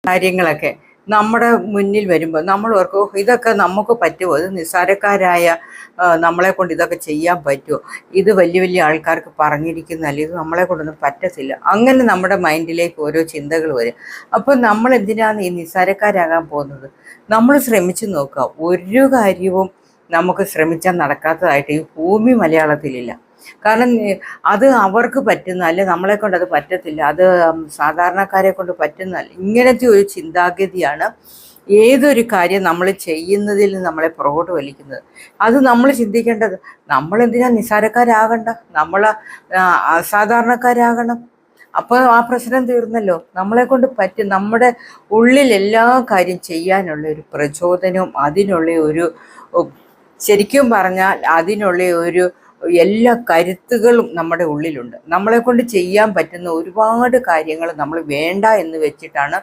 കാര്യങ്ങളൊക്കെ നമ്മുടെ മുന്നിൽ വരുമ്പോൾ നമ്മൾ ഓർക്കും ഇതൊക്കെ നമുക്ക് പറ്റുമോ, ഇത് നിസ്സാരക്കാരായ നമ്മളെ കൊണ്ട് ഇതൊക്കെ ചെയ്യാൻ പറ്റുമോ, ഇത് വലിയ വലിയ ആൾക്കാർക്ക് പറഞ്ഞിരിക്കുന്നതല്ല, ഇത് നമ്മളെ കൊണ്ടൊന്നും പറ്റത്തില്ല. അങ്ങനെ നമ്മുടെ മൈൻഡിലേക്ക് ഓരോ ചിന്തകൾ വരും. അപ്പോൾ നമ്മൾ എന്തിനാണ് ഈ നിസ്സാരക്കാരാകാൻ പോകുന്നത്? നമ്മൾ ശ്രമിച്ചു നോക്കുക. ഒരു കാര്യവും നമുക്ക് ശ്രമിച്ചാൽ നടക്കാത്തതായിട്ട് ഈ ഭൂമി മലയാളത്തിലില്ല. കാരണം അത് അവർക്ക് പറ്റുന്ന, അല്ലെ നമ്മളെ കൊണ്ട് അത് പറ്റത്തില്ല, അത് സാധാരണക്കാരെ കൊണ്ട് പറ്റുന്നതല്ല. ഇങ്ങനത്തെ ഒരു ചിന്താഗതിയാണ് ഏതൊരു കാര്യം നമ്മൾ ചെയ്യുന്നതിൽ നമ്മളെ പുറകോട്ട് വലിക്കുന്നത്. അത് നമ്മൾ ചിന്തിക്കേണ്ടത്, നമ്മളെന്തിനാ നിസ്സാരക്കാരാകണ്ട, നമ്മൾ അസാധാരണക്കാരാകണം. അപ്പോൾ ആ പ്രശ്നം തീർന്നല്ലോ. നമ്മളെ കൊണ്ട് പറ്റും. നമ്മുടെ ഉള്ളിൽ എല്ലാ കാര്യം ചെയ്യാനുള്ള ഒരു പ്രചോദനവും അതിനുള്ള ഒരു, ശരിക്കും പറഞ്ഞാൽ അതിനുള്ള ഒരു എല്ലാ കരുത്തുകളും നമ്മുടെ ഉള്ളിലുണ്ട്. നമ്മളെ കൊണ്ട് ചെയ്യാൻ പറ്റുന്ന ഒരുപാട് കാര്യങ്ങൾ നമ്മൾ വേണ്ട എന്ന് വെച്ചിട്ടാണ്